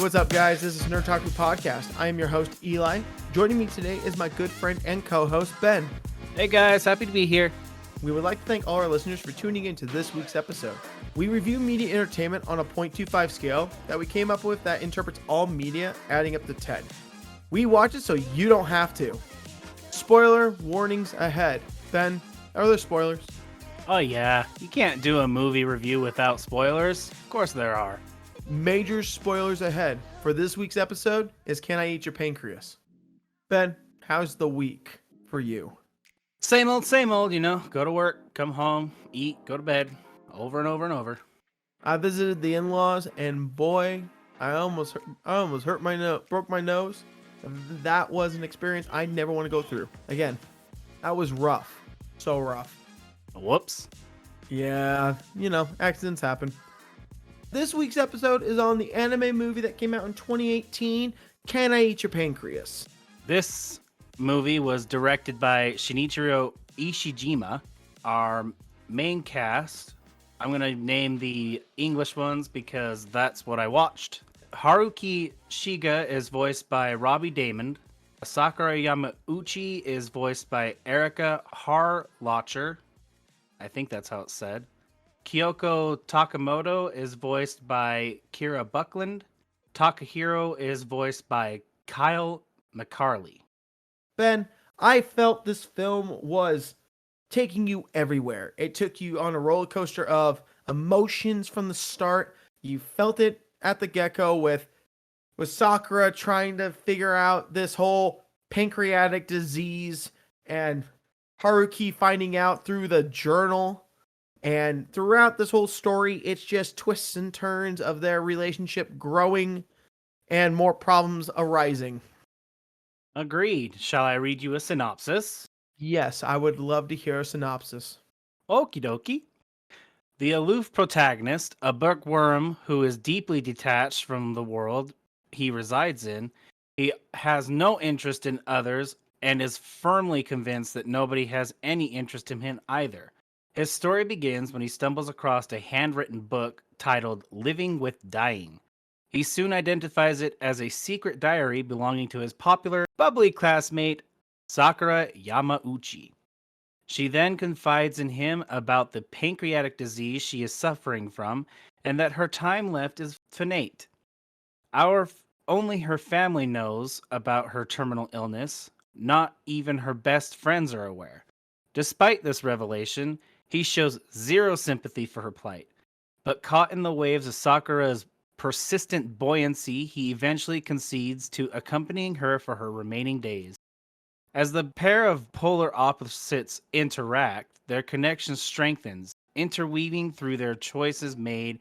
what's up, guys? This is Nerd Talk with Podcast. I am your host, Eli. Joining me today is my good friend and co-host, Ben. Hey guys, happy to be here. We would like to thank all our listeners for tuning into this week's episode. We review media entertainment on a 0.25 scale that we came up with that interprets all media, adding up to 10. We watch it so you don't have to. Spoiler warnings ahead. Ben, are there spoilers? Oh yeah, you can't do a movie review without spoilers. Of course there are. Major spoilers ahead. For this week's episode is Can I Eat Your Pancreas? Ben, how's the week for you? Same old, you know. Go to work, come home, eat, go to bed, over and over and over. I visited the in-laws, and boy, I almost hurt my nose, broke my nose. That was an experience I never want to go through again. That was rough, so rough. Whoops. Yeah, you know, accidents happen. This week's episode is on the anime movie that came out in 2018, Can I Eat Your Pancreas? This movie was directed by Shinichiro Ishijima. Our main cast, I'm going to name the English ones because that's what I watched. Haruki Shiga is voiced by Robbie Daymond. Sakura Yamauchi is voiced by Erika Harlacher. I think that's how it's said. Kyoko Takamoto is voiced by Kira Buckland. Takahiro is voiced by Kyle McCarley. Ben, I felt this film was taking you everywhere. It took you on a roller coaster of emotions from the start. You felt it at the get-go with Sakura trying to figure out this whole pancreatic disease and Haruki finding out through the journal. And throughout this whole story, it's just twists and turns of their relationship growing and more problems arising. Agreed. Shall I read you a synopsis? Yes, I would love to hear a synopsis. Okie dokie. The aloof protagonist, a bookworm who is deeply detached from the world he resides in, he has no interest in others and is firmly convinced that nobody has any interest in him either. His story begins when he stumbles across a handwritten book titled Living with Dying. He soon identifies it as a secret diary belonging to his popular, bubbly classmate, Sakura Yamauchi. She then confides in him about the pancreatic disease she is suffering from and that her time left is finite. Only her family knows about her terminal illness. Not even her best friends are aware. Despite this revelation, he shows zero sympathy for her plight. But caught in the waves of Sakura's persistent buoyancy, he eventually concedes to accompanying her for her remaining days. As the pair of polar opposites interact, their connection strengthens, interweaving through their choices made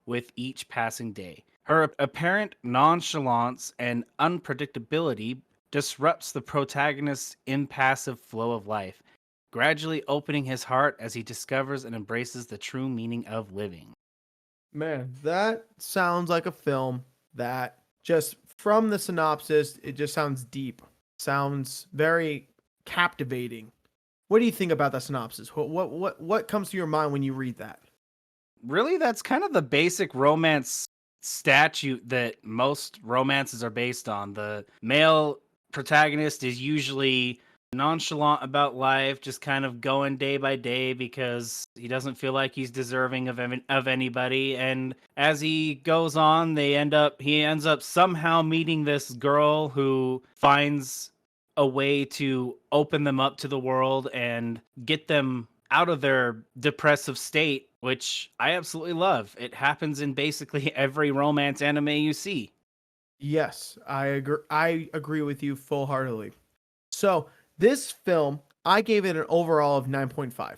with each passing day. Her apparent nonchalance and unpredictability disrupts the protagonist's impassive flow of life, gradually opening his heart as he discovers and embraces the true meaning of living. Man, that sounds like a film that just from the synopsis, it just sounds deep. Sounds very captivating. What do you think about that synopsis? What comes to your mind when you read that? Really, that's kind of the basic romance statute that most romances are based on. The male protagonist is usually nonchalant about life, just kind of going day by day because he doesn't feel like he's deserving of anybody. And as he goes on, he ends up somehow meeting this girl who finds a way to open them up to the world and get them out of their depressive state, which I absolutely love. It happens in basically every romance anime you see. Yes, I agree with you full-heartedly. So, this film, I gave it an overall of 9.5.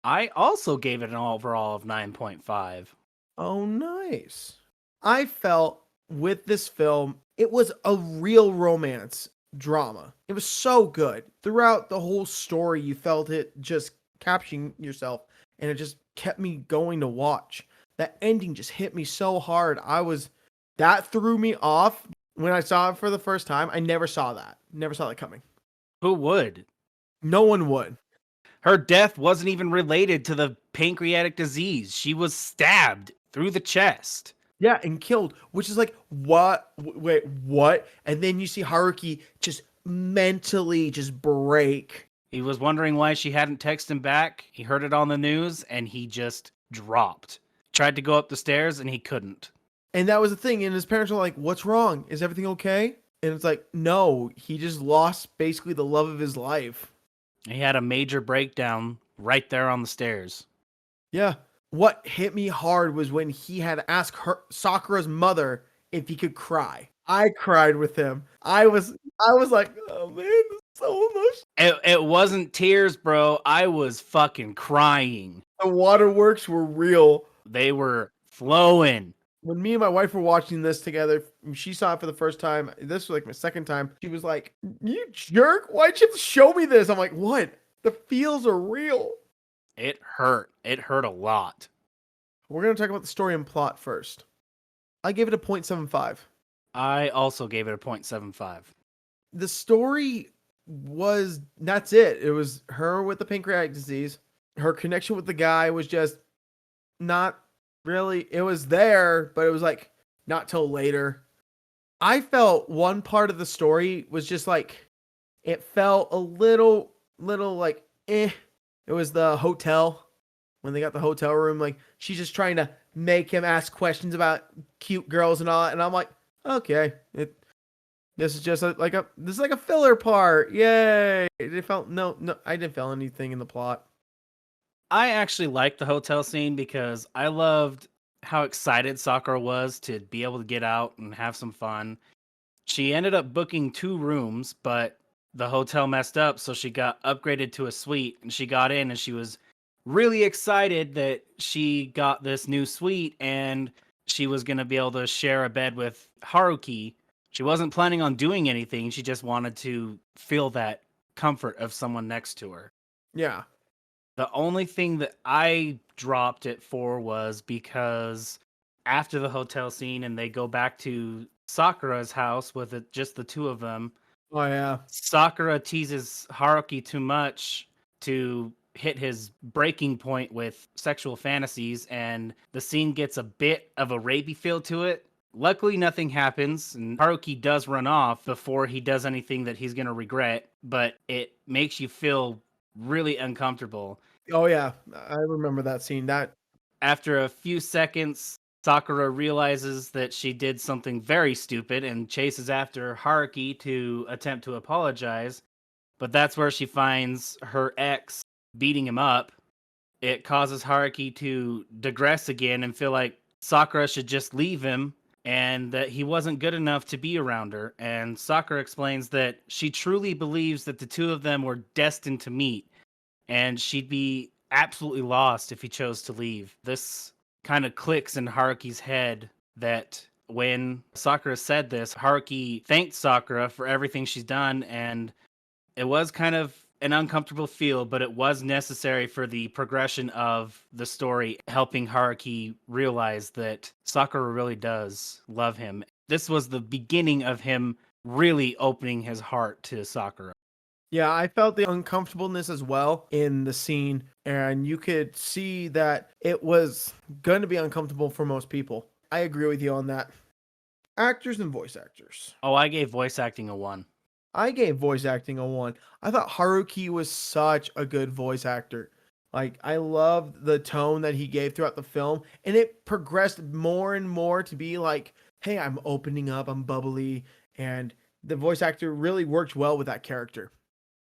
I also gave it an overall of 9.5. Oh, nice. I felt with this film, it was a real romance drama. It was so good. Throughout the whole story, you felt it just capturing yourself, and it just kept me going to watch. That ending just hit me so hard. That threw me off when I saw it for the first time. I never saw that. Never saw that coming. Who would? No one would. Her death wasn't even related to the pancreatic disease. She was stabbed through the chest. Yeah, and killed, which is like, what? Wait, what? And then you see Haruki just mentally just break. He was wondering why she hadn't texted him back. He heard it on the news and he just dropped. Tried to go up the stairs and he couldn't. And that was the thing. And his parents were like, what's wrong? Is everything okay? And it's like, no, he just lost basically the love of his life. He had a major breakdown right there on the stairs. Yeah. What hit me hard was when he had asked Sakura's mother if he could cry. I cried with him. I was like, oh man, this is so emotional. It wasn't tears, bro. I was fucking crying. The waterworks were real. They were flowing. When me and my wife were watching this together, she saw it for the first time. This was like my second time. She was like, you jerk. Why'd you have to show me this? I'm like, what? The feels are real. It hurt. It hurt a lot. We're going to talk about the story and plot first. I gave it a 0.75. I also gave it a 0.75. The story was, that's it. It was her with the pancreatic disease. Her connection with the guy was just not really, it was there, but it was like not till later. I felt one part of the story was just like, it felt a little like, eh. It was the hotel. When they got the hotel room, like she's just trying to make him ask questions about cute girls and all that. And I'm like, okay, this is just like a filler part. Yay. It felt, no, I didn't feel anything in the plot. I actually liked the hotel scene because I loved how excited Sakura was to be able to get out and have some fun. She ended up booking 2 rooms, but the hotel messed up, so she got upgraded to a suite, and she got in and she was really excited that she got this new suite and she was going to be able to share a bed with Haruki. She wasn't planning on doing anything. She just wanted to feel that comfort of someone next to her. Yeah. The only thing that I dropped it for was because after the hotel scene and they go back to Sakura's house with just the 2 of them, Oh yeah. Sakura teases Haruki too much to hit his breaking point with sexual fantasies, and the scene gets a bit of a rapey feel to it. Luckily, nothing happens, and Haruki does run off before he does anything that he's going to regret, but it makes you feel really uncomfortable. Oh yeah. I remember that scene. That After a few seconds, Sakura realizes that she did something very stupid and chases after Haruki to attempt to apologize, but that's where she finds her ex beating him up. It causes Haruki to digress again and feel like Sakura should just leave him and that he wasn't good enough to be around her. And Sakura explains that she truly believes that the 2 of them were destined to meet and she'd be absolutely lost if he chose to leave. This kind of clicks in Haruki's head that when Sakura said this, Haruki thanked Sakura for everything she's done, and it was kind of an uncomfortable feel, but it was necessary for the progression of the story, helping Haruki realize that Sakura really does love him. This was the beginning of him really opening his heart to Sakura. Yeah, I felt the uncomfortableness as well in the scene, and you could see that it was going to be uncomfortable for most people. I agree with you on that. Actors and voice actors. Oh, I gave voice acting a 1. I gave voice acting a 1. I thought Haruki was such a good voice actor. Like, I loved the tone that he gave throughout the film, and it progressed more and more to be like, hey, I'm opening up, I'm bubbly, and the voice actor really worked well with that character.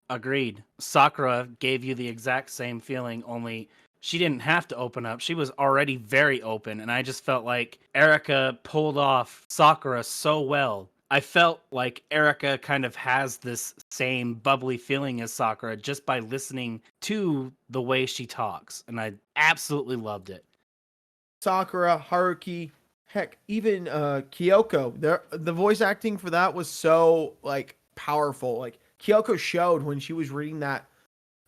Agreed. Sakura gave you the exact same feeling, only she didn't have to open up. She was already very open, and I just felt like Erika pulled off Sakura so well. I felt like Erika kind of has this same bubbly feeling as Sakura just by listening to the way she talks, and I absolutely loved it. Sakura, Haruki, heck, even Kyoko. The voice acting for that was so like powerful. Like Kyoko showed when she was reading that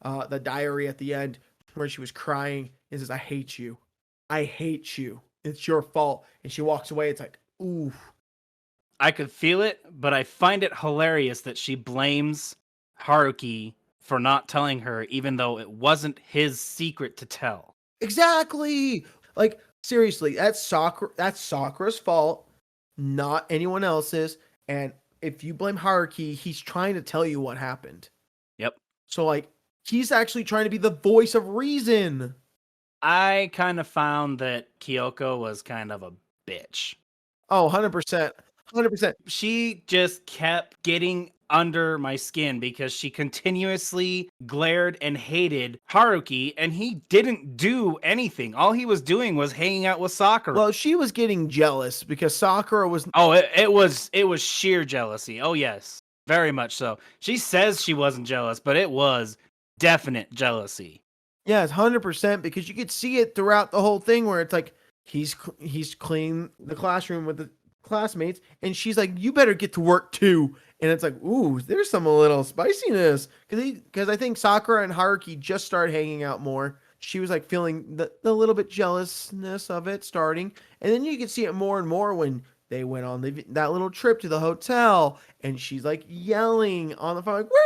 the diary at the end where she was crying and says, "I hate you. I hate you. It's your fault." And she walks away. It's like, ooh. I could feel it, but I find it hilarious that she blames Haruki for not telling her, even though it wasn't his secret to tell. Exactly. Like Seriously, that's Sakura's fault, not anyone else's. And if you blame Haruki, he's trying to tell you what happened. Yep. So like he's actually trying to be the voice of reason. I kind of found that Kyoko was kind of a bitch. Oh, 100%. 100%. She just kept getting under my skin because she continuously glared and hated Haruki, and he didn't do anything. All he was doing was hanging out with Sakura. Well, she was getting jealous because Sakura was Oh, it was sheer jealousy. Oh yes, very much so. She says she wasn't jealous, but it was definite jealousy. yes, 100% because you could see it throughout the whole thing where it's like he's cleaning the classroom with the classmates and she's like you better get to work too. And it's like, ooh, there's some a little spiciness because I think Sakura and Haruki just started hanging out more. She was like feeling the little bit jealousness of it starting, and then you could see it more and more when they went on that little trip to the hotel, and she's like yelling on the phone, like, "Where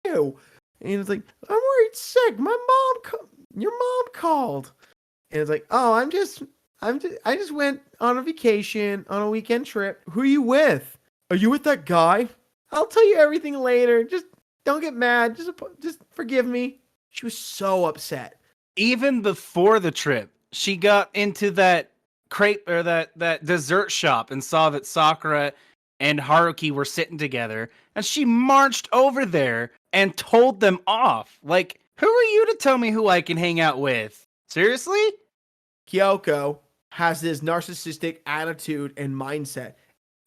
are you?" And it's like, "I'm worried sick. Your mom called." And it's like, "Oh, I just went on a vacation on a weekend trip. Who are you with? Are you with that guy? I'll tell you everything later. Just don't get mad. Just forgive me." She was so upset. Even before the trip, she got into that crepe or that dessert shop and saw that Sakura and Haruki were sitting together, and she marched over there and told them off. Like, who are you to tell me who I can hang out with? Seriously? Kyoko has this narcissistic attitude and mindset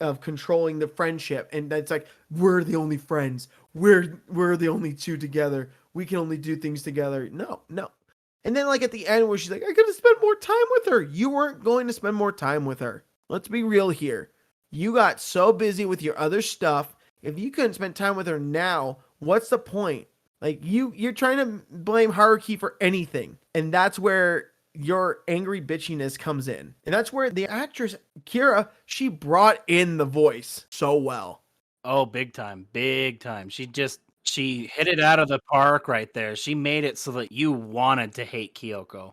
of controlling the friendship, and that's like we're the only friends. We're the only two together. We can only do things together. No, no. And then like at the end where she's like, I gotta spend more time with her. You weren't going to spend more time with her. Let's be real here. You got so busy with your other stuff. If you couldn't spend time with her now, what's the point? Like you're trying to blame Haruki for anything. And that's where your angry bitchiness comes in. And that's where the actress Kira, she brought in the voice so well. Oh, big time. Big time. She hit it out of the park right there. She made it so that you wanted to hate Kyoko.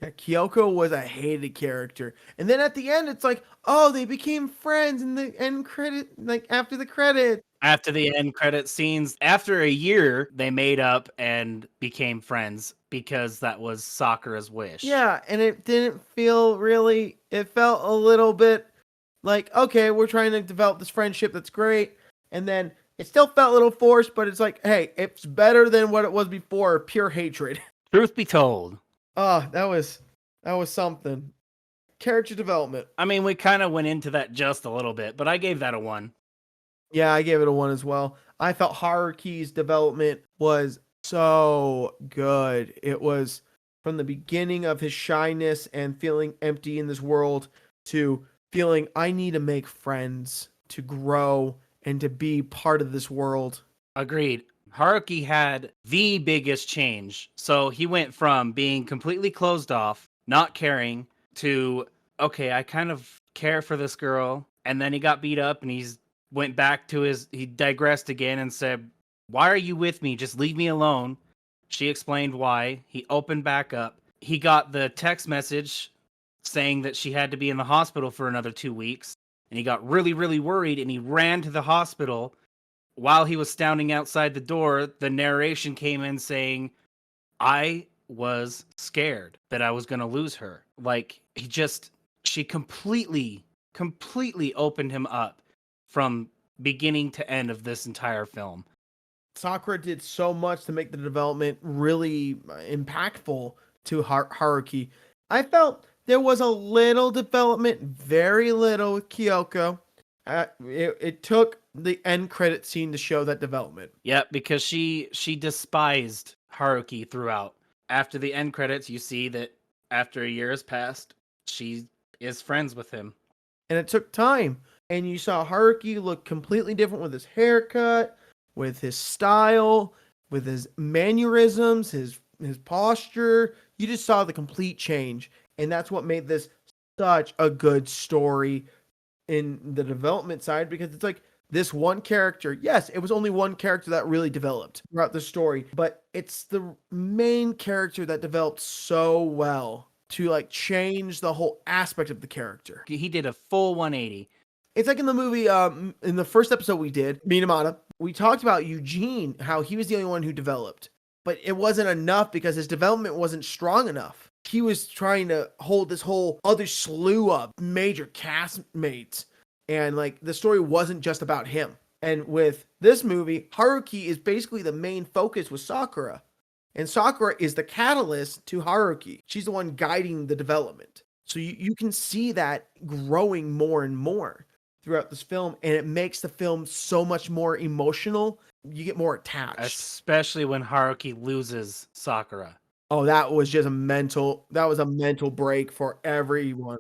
Yeah, Kyoko was a hated character. And then at the end, it's like, oh, they became friends in the end credit, like after the credit. After the end credit scenes, after a year, they made up and became friends because that was Sakura's wish. Yeah, and it didn't feel really, it felt a little bit like, okay, we're trying to develop this friendship that's great. And then it still felt a little forced, but it's like, hey, it's better than what it was before, pure hatred. Truth be told. Oh, that was something. Character development. I mean, we kind of went into that just a little bit, but I gave that a 1. Yeah, I gave it a 1 as well. I felt Haruki's development was so good. It was from the beginning of his shyness and feeling empty in this world to feeling I need to make friends to grow and to be part of this world. Agreed. Haruki had the biggest change. So he went from being completely closed off, not caring, to, okay, I kind of care for this girl. And then he got beat up and he digressed again and said, why are you with me? Just leave me alone. She explained why. He opened back up. He got the text message saying that she had to be in the hospital for another 2 weeks. And he got really, really worried and he ran to the hospital. While he was standing outside the door, the narration came in saying, I was scared that I was going to lose her. Like, she completely opened him up from beginning to end of this entire film. Sakura did so much to make the development really impactful to Haruki. I felt there was a little development, very little with Kyoko. It took the end credit scene to show that development. Yeah, because she despised Haruki throughout. After the end credits, you see that after a year has passed, she is friends with him. And it took time. And you saw Haruki look completely different with his haircut, with his style, with his mannerisms, his posture. You just saw the complete change. And that's what made this such a good story in the development side, because it's like this one character. Yes, it was only one character that really developed throughout the story, but it's the main character that developed so well. to like change the whole aspect of the character. He did a full 180. It's like in the movie, in the first episode we did, Minamata, we talked about Eugene, how he was the only one who developed, but it wasn't enough because his development wasn't strong enough. He was trying to hold this whole other slew of major castmates, and like the story wasn't just about him. And with this movie, Haruki is basically the main focus with Sakura. And Sakura is the catalyst to Haruki. She's the one guiding the development. So you can see that growing more and more throughout this film, and it makes the film so much more emotional. You get more attached. Especially when Haruki loses Sakura. Oh, that was a mental break for everyone.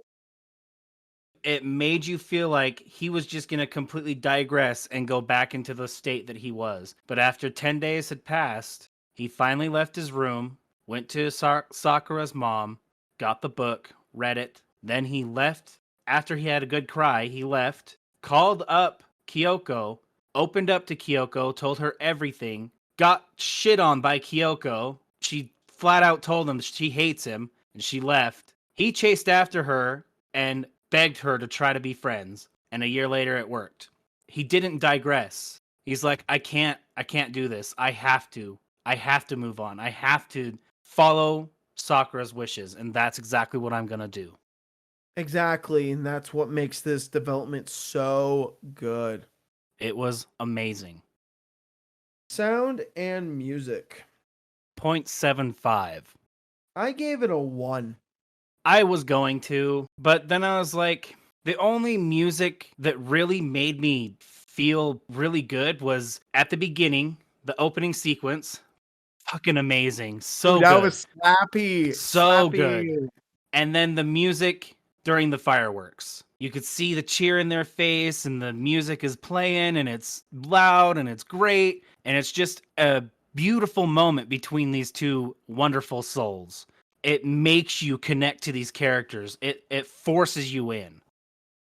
It made you feel like he was just going to completely digress and go back into the state that he was. But after 10 days had passed, he finally left his room, went to Sakura's mom, got the book, read it. Then he left. After he had a good cry, he left, called up Kyoko, opened up to Kyoko, told her everything, got shit on by Kyoko. She flat out told him she hates him, and she left. He chased after her and begged her to try to be friends, and a year later it worked. He didn't digress. He's like, I can't do this. I have to move on. I have to follow Sakura's wishes, and that's exactly what I'm gonna do. Exactly, and that's what makes this development so good. It was amazing. Sound and music. 0.75. I gave it a 1. I was going to, but then I was like, the only music that really made me feel really good was at the beginning, the opening sequence. Fucking amazing. So Dude, that good. was slappy. So slappy. Good. And then the music during the fireworks. You could see the cheer in their face, and the music is playing, and it's loud, and it's great, and it's just a beautiful moment between these two wonderful souls. It makes you connect to these characters. It forces you in.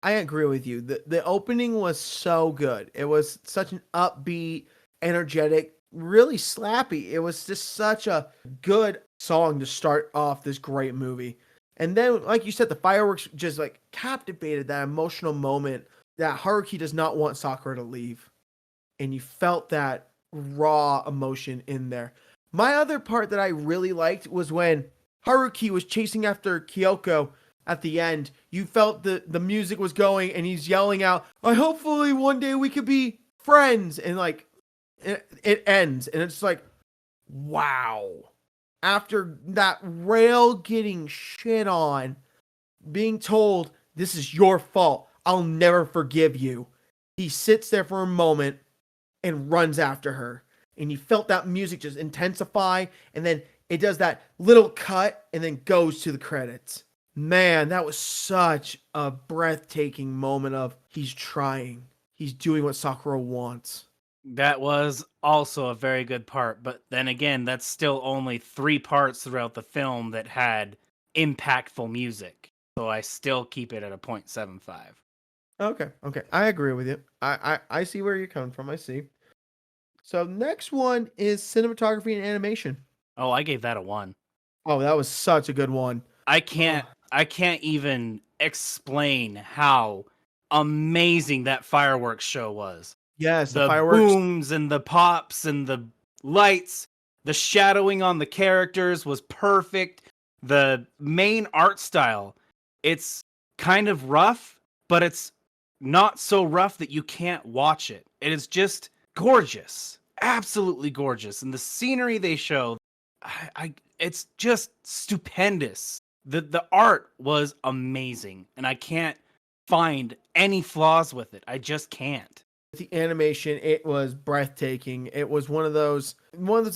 I agree with you. The opening was so good. It was such an upbeat, energetic, really slappy. It was just such a good song to start off this great movie. And then, like you said, the fireworks just like captivated that emotional moment that Haruki does not want Sakura to leave. And you felt that raw emotion in there. My other part that I really liked was when Haruki was chasing after Kyoko at the end. You felt the music was going and he's yelling out, I hopefully one day we could be friends. And like it ends and it's like, wow. After that rail getting shit on, being told this is your fault, I'll never forgive you. He sits there for a moment and runs after her. And you felt that music just intensify, and then it does that little cut and then goes to the credits. Man, that was such a breathtaking moment of he's trying. He's doing what Sakura wants. That was also a very good part, but then again, that's still only 3 parts throughout the film that had impactful music. So I still keep it at a 0.75. Okay. I agree with you. I see where you're coming from. I see. So next one is cinematography and animation. Oh, I gave that a 1. Oh, that was such a good one. I can't even explain how amazing that fireworks show was. Yes, The fireworks. booms and the pops and the lights, the shadowing on the characters was perfect. The main art style, it's kind of rough, but it's not so rough that you can't watch it. It is just gorgeous, absolutely gorgeous. And the scenery they show, it's just stupendous. The art was amazing, and I can't find any flaws with it. I just can't. The animation, it was breathtaking. It was one of those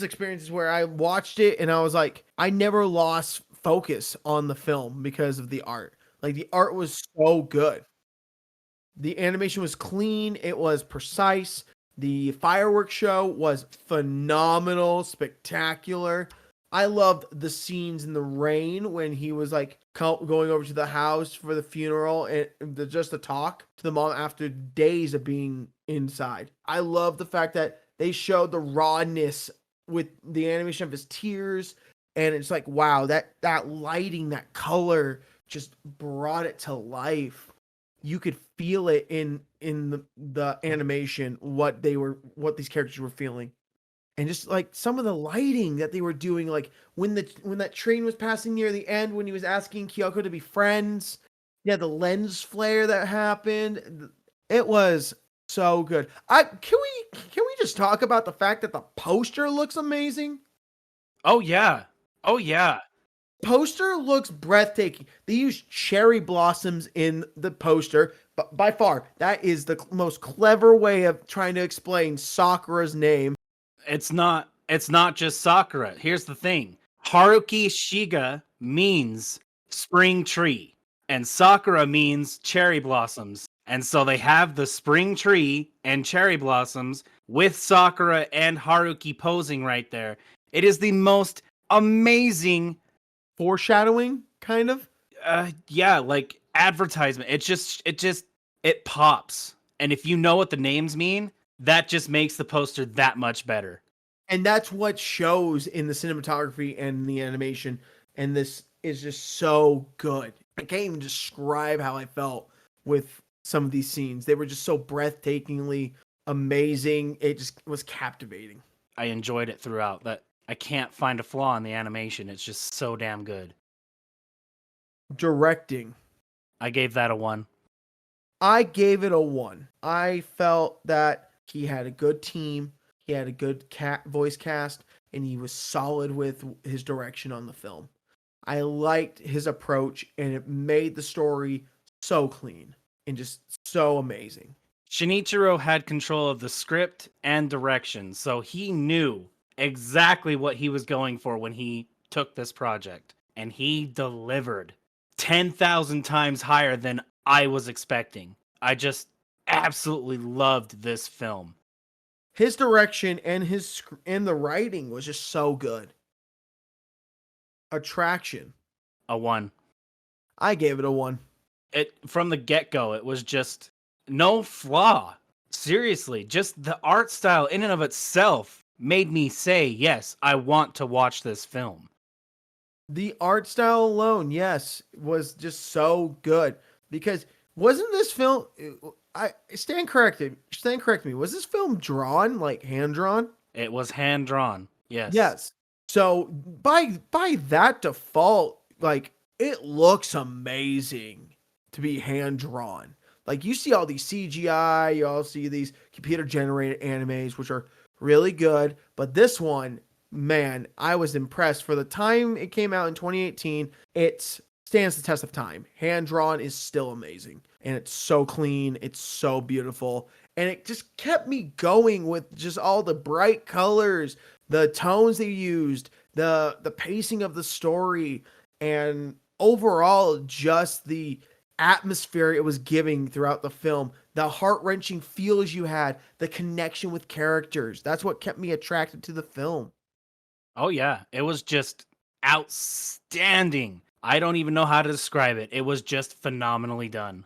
experiences where I watched it and I was like, I never lost focus on the film because of the art. Like the art was so good. The animation was clean, it was precise. The fireworks show was phenomenal, spectacular. I loved the scenes in the rain when he was like going over to the house for the funeral and just to talk to the mom after days of being inside. I love the fact that they showed the rawness with the animation of his tears, And it's like, wow, that lighting, that color just brought it to life. You could feel it in the animation, what these characters were feeling. And just like some of the lighting that they were doing, like when that train was passing near the end, when he was asking Kyoko to be friends, yeah, the lens flare that happened, it was so good. I can we just talk about the fact that the poster looks amazing? Oh yeah. Oh yeah. Poster looks breathtaking. They use cherry blossoms in the poster, but by far that is the most clever way of trying to explain Sakura's name. It's not just Sakura. Here's the thing. Haruki Shiga means spring tree and Sakura means cherry blossoms. And so they have the spring tree and cherry blossoms with Sakura and Haruki posing right there. It is the most amazing Foreshadowing, kind of. yeah, like advertisement. It pops. And if you know what the names mean, that just makes the poster that much better. And that's what shows in the cinematography and the animation. And this is just so good. I can't even describe how I felt with some of these scenes. They were just so breathtakingly amazing. It just was captivating. I enjoyed it throughout. That I can't find a flaw in the animation. It's just so damn good. Directing, I gave that a 1. I gave it a 1. I felt that he had a good team, he had a good voice cast, and he was solid with his direction on the film. I liked his approach, and it made the story so clean and just so amazing. Shinichiro had control of the script and direction, so he knew exactly what he was going for when he took this project. And he delivered 10,000 times higher than I was expecting. I just absolutely loved this film. His direction and the writing was just so good. Attraction, A 1. I gave it a 1. It from the get-go, it was just no flaw. Seriously, just the art style in and of itself made me say, yes, I want to watch this film. The art style alone, yes, was just so good because wasn't this film I stand correct me. Was this film drawn, like hand drawn? It was hand drawn. Yes. Yes. So by that default, like it looks amazing to be hand drawn. Like you see all these CGI, you all see these computer generated animes, which are really good. But this one, man, I was impressed. For the time it came out in 2018, it stands the test of time. Hand drawn is still amazing. And it's so clean, it's so beautiful. And it just kept me going with just all the bright colors, the tones they used, the pacing of the story, and overall just the atmosphere it was giving throughout the film, the heart-wrenching feels you had, the connection with characters. That's what kept me attracted to the film. Oh yeah, it was just outstanding. I don't even know how to describe it. It was just phenomenally done.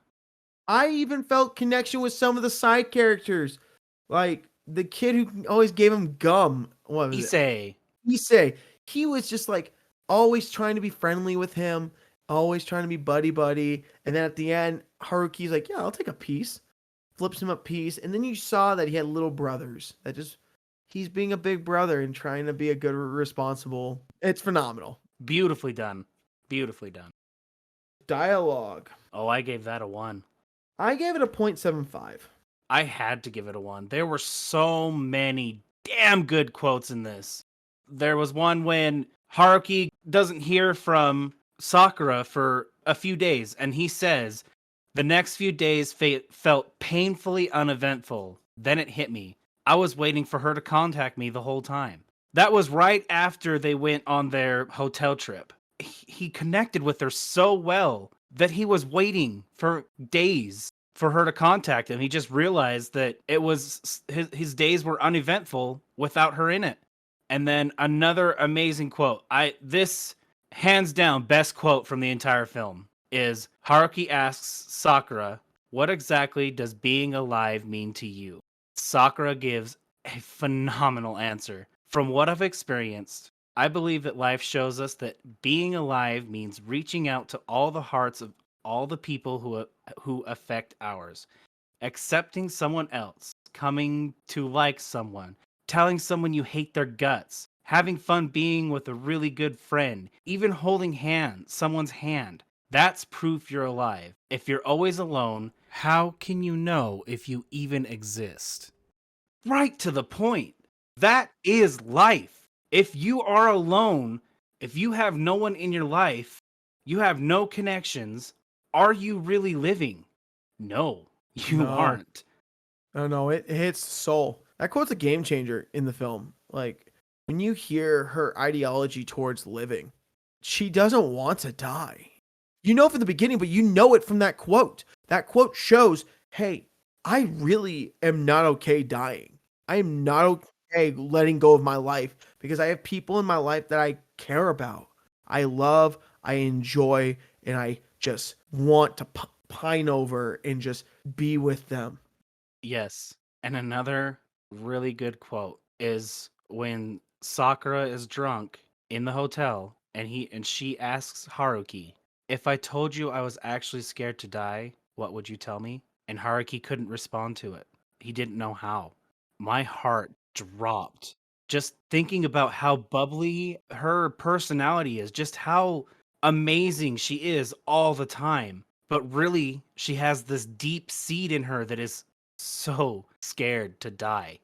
I even felt connection with some of the side characters, like the kid who always gave him gum. What was it? Issei. Issei. He was just like always trying to be friendly with him, always trying to be buddy buddy. And then at the end, Haruki's like, "Yeah, I'll take a piece." Flips him a piece, and then you saw that he had little brothers. That just he's being a big brother and trying to be a good, responsible. It's phenomenal. Beautifully done. Beautifully done. Dialogue. Oh, I gave that a 1. I gave it a 0.75. I had to give it a 1. There were so many damn good quotes in this. There was one when Haruki doesn't hear from Sakura for a few days, and he says, "The next few days felt painfully uneventful. Then it hit me. I was waiting for her to contact me the whole time." That was right after they went on their hotel trip. He connected with her so well that he was waiting for days for her to contact him. He just realized that it was his days were uneventful without her in it. And then another amazing quote. This hands down best quote from the entire film is Haruki asks Sakura, "What exactly does being alive mean to you?" Sakura gives a phenomenal answer. "From what I've experienced, I believe that life shows us that being alive means reaching out to all the hearts of all the people who affect ours, accepting someone else, coming to like someone, telling someone you hate their guts, having fun being with a really good friend, even holding someone's hand. That's proof you're alive. If you're always alone, how can you know if you even exist? Right to the point. That is life. If you are alone, if you have no one in your life, you have no connections, are you really living? No, you No, aren't. no, no, it hits the soul. That quote's a game changer in the film. Like, when you hear her ideology towards living, she doesn't want to die. You know from the beginning, but you know it from that quote. That quote shows, hey, I really am not okay dying. I am not okay letting go of my life because I have people in my life that I care about. I love, I enjoy, and I just want to pine over and just be with them. Yes. And another really good quote is when Sakura is drunk in the hotel and she asks Haruki, "If I told you I was actually scared to die, what would you tell me?" And Haruki couldn't respond to it. He didn't know how. My heart dropped just thinking about how bubbly her personality is, just how amazing she is all the time. But really, she has this deep seed in her that is so scared to die.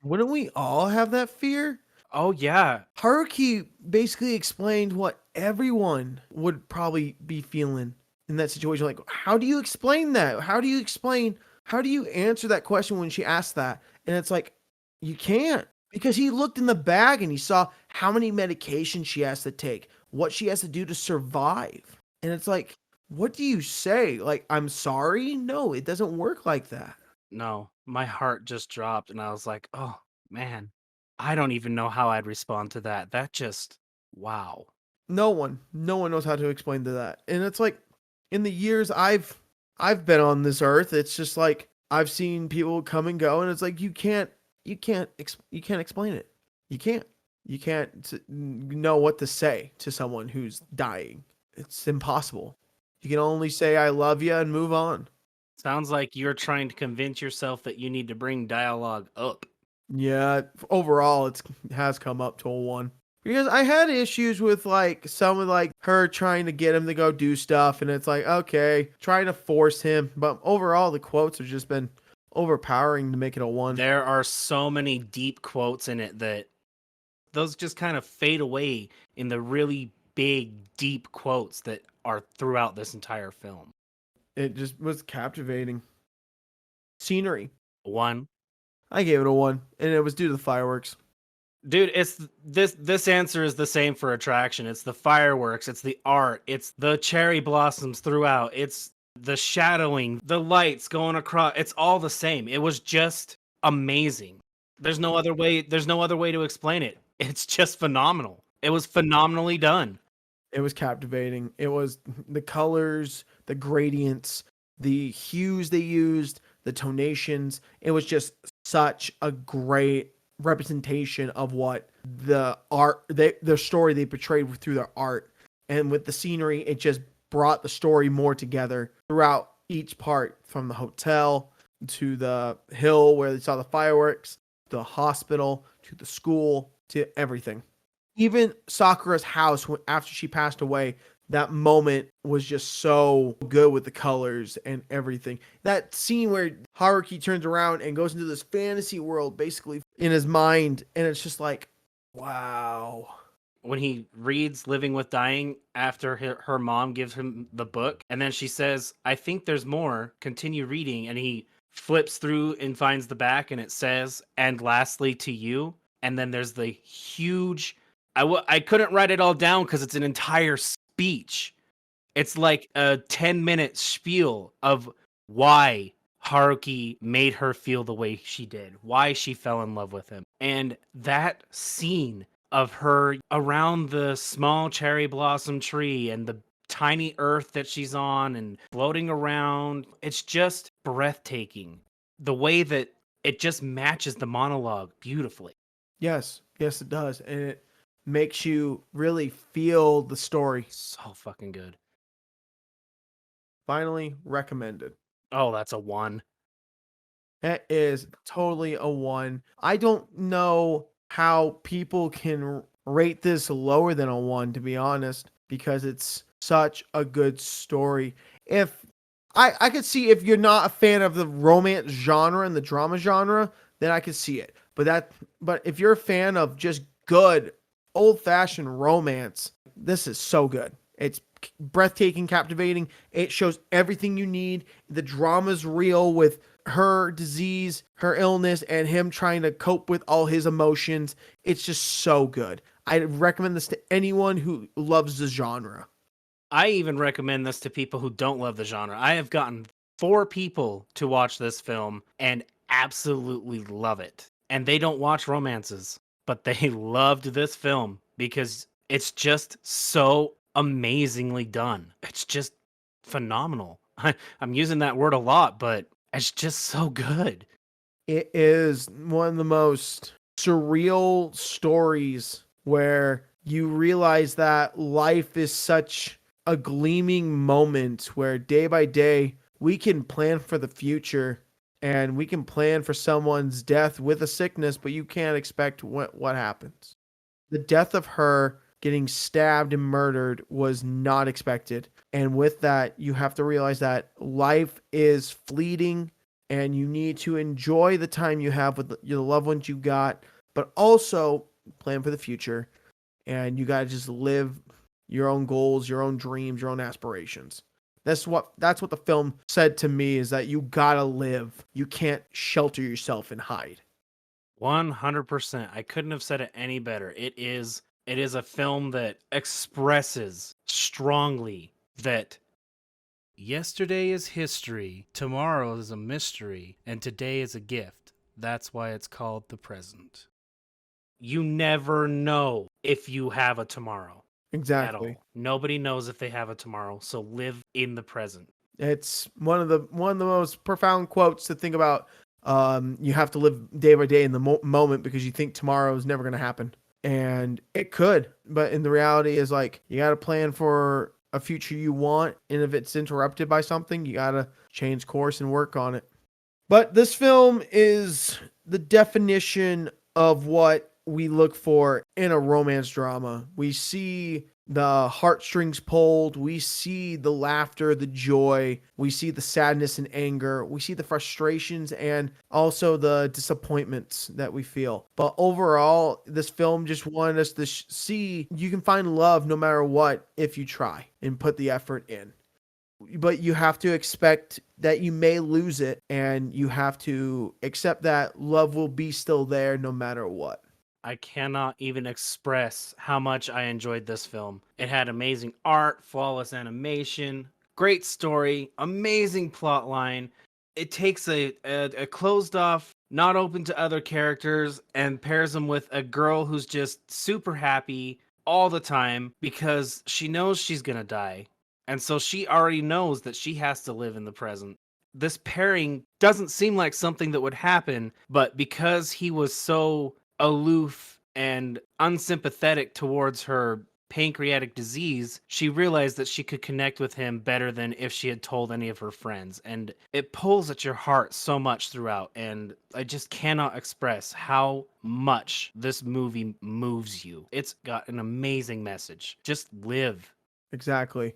Wouldn't we all have that fear? Oh, yeah. Haruki basically explained what everyone would probably be feeling in that situation. Like, how do you explain that? How do you answer that question when she asked that? And it's like, you can't because he looked in the bag and he saw how many medications she has to take, what she has to do to survive. And it's like, what do you say? Like, I'm sorry? No, it doesn't work like that. No, my heart just dropped and I was like, oh, man, I don't even know how I'd respond to that. That just, wow. No one knows how to explain to that. And it's like in the years I've been on this earth, it's just like I've seen people come and go and it's like you can't explain it. You can't. You can't know what to say to someone who's dying. It's impossible. You can only say I love you and move on. Sounds like you're trying to convince yourself that you need to bring dialogue up. Yeah, overall it has come up to a 1. Because I had issues with like some of like her trying to get him to go do stuff and it's like okay, trying to force him, but overall the quotes have just been overpowering to make it a 1. There are so many deep quotes in it that those just kind of fade away in the really big, deep quotes that are throughout this entire film. It just was captivating. Scenery. One, I gave it a 1 and it was due to the fireworks. dude, it's this answer is the same for attraction. It's the fireworks, it's the art, it's the cherry blossoms throughout, it's the shadowing, the lights going across. It's all the same. It was just amazing. There's no other way to explain it. It's just phenomenal. It was phenomenally done. It was captivating. It was the colors, the gradients, the hues they used, the tonations. It was just such a great representation of what the story they portrayed through their art. And with the scenery, it just brought the story more together throughout each part from the hotel to the hill where they saw the fireworks, the hospital, to the school, to everything. Even Sakura's house after she passed away, that moment was just so good with the colors and everything. That scene where Haruki turns around and goes into this fantasy world basically in his mind and it's just like wow. When he reads Living with Dying after her mom gives him the book, and then she says, "I think there's more. Continue reading." And he flips through and finds the back, and it says, "And lastly to you." And then there's the huge. I couldn't write it all down because it's an entire speech. It's like a 10-minute spiel of why Haruki made her feel the way she did, why she fell in love with him. And that scene of her around the small cherry blossom tree and the tiny earth that she's on and floating around, it's just breathtaking. The way that it just matches the monologue beautifully. Yes, yes it does. And makes you really feel the story. So fucking good. Finally, recommended. Oh, that's a 1. It is totally a 1. I don't know how people can rate this lower than a 1, to be honest, because it's such a good story. If I could see if you're not a fan of the romance genre and the drama genre, then I could see it. But if you're a fan of just good old-fashioned romance, this is so good. It's breathtaking, captivating. It shows everything you need. The drama's real with her disease, her illness, and him trying to cope with all his emotions. It's just so good. I recommend this to anyone who loves the genre. I even recommend this to people who don't love the genre. I have gotten 4 people to watch this film and absolutely love it. And they don't watch romances, but they loved this film because it's just so amazingly done. It's just phenomenal. I'm using that word a lot, but it's just so good. It is one of the most surreal stories where you realize that life is such a gleaming moment where day by day we can plan for the future and we can plan for someone's death with a sickness, but you can't expect what happens. The death of her getting stabbed and murdered was not expected. And with that, you have to realize that life is fleeting and you need to enjoy the time you have with your loved ones you got, but also plan for the future. And you got to just live your own goals, your own dreams, your own aspirations. That's what the film said to me, is that you got to live. You can't shelter yourself and hide. 100%. I couldn't have said it any better. It is a film that expresses strongly that yesterday is history, tomorrow is a mystery, and today is a gift. That's why it's called the present. You never know if you have a tomorrow. Exactly. At all. Nobody knows if they have a tomorrow, so live in the present. It's one of the most profound quotes to think about. You have to live day by day in the moment because you think tomorrow is never going to happen, and it could. But in the reality is, like, you got to plan for a future you want, and if it's interrupted by something, you got to change course and work on it. But this film is the definition of what we look for in a romance drama. We see the heartstrings pulled, we see the laughter, the joy, we see the sadness and anger, we see the frustrations and also the disappointments that we feel. But overall, this film just wanted us to see you can find love no matter what if you try and put the effort in. But you have to expect that you may lose it, and you have to accept that love will be still there no matter what. I cannot even express how much I enjoyed this film. It had amazing art, flawless animation, great story, amazing plot line. It takes a closed off, not open to other characters, and pairs them with a girl who's just super happy all the time because she knows she's gonna die. And so she already knows that she has to live in the present. This pairing doesn't seem like something that would happen, but because he was so aloof and unsympathetic towards her pancreatic disease, she realized that she could connect with him better than if she had told any of her friends. And it pulls at your heart so much throughout. And I just cannot express how much this movie moves you. It's got an amazing message. Just live. Exactly.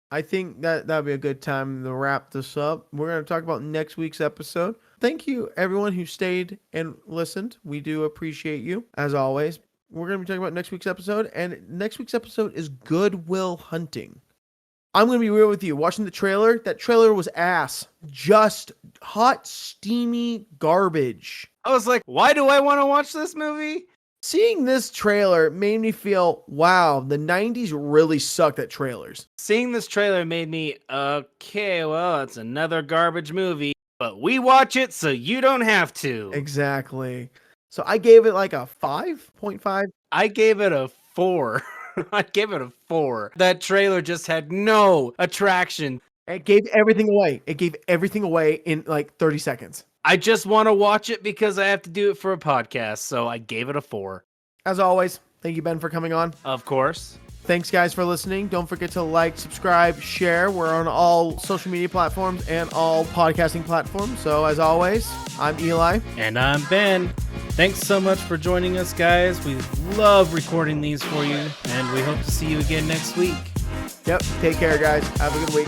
I think that'd be a good time to wrap this up. We're going to talk about next week's episode. Thank you, everyone who stayed and listened. We do appreciate you, as always. We're going to be talking about next week's episode, and next week's episode is Good Will Hunting. I'm going to be real with you. Watching the trailer, that trailer was ass. Just hot, steamy garbage. I was like, why do I want to watch this movie? Seeing this trailer made me feel, wow, the 90s really sucked at trailers. Seeing this trailer made me, okay, well, it's another garbage movie, but we watch it so you don't have to. Exactly. So I gave it like a 5.5. I gave it a 4. I gave it a 4. That trailer just had no attraction. It gave everything away. It gave everything away in like 30 seconds. I just want to watch it because I have to do it for a podcast, so I gave it a 4. As always, Thank you, Ben, for coming on. Of course. Thanks, guys, for listening. Don't forget to like, subscribe, share. We're on all social media platforms and all podcasting platforms. So, as always, I'm Eli. And I'm Ben. Thanks so much for joining us, guys. We love recording these for you, and we hope to see you again next week. Yep. Take care, guys. Have a good week.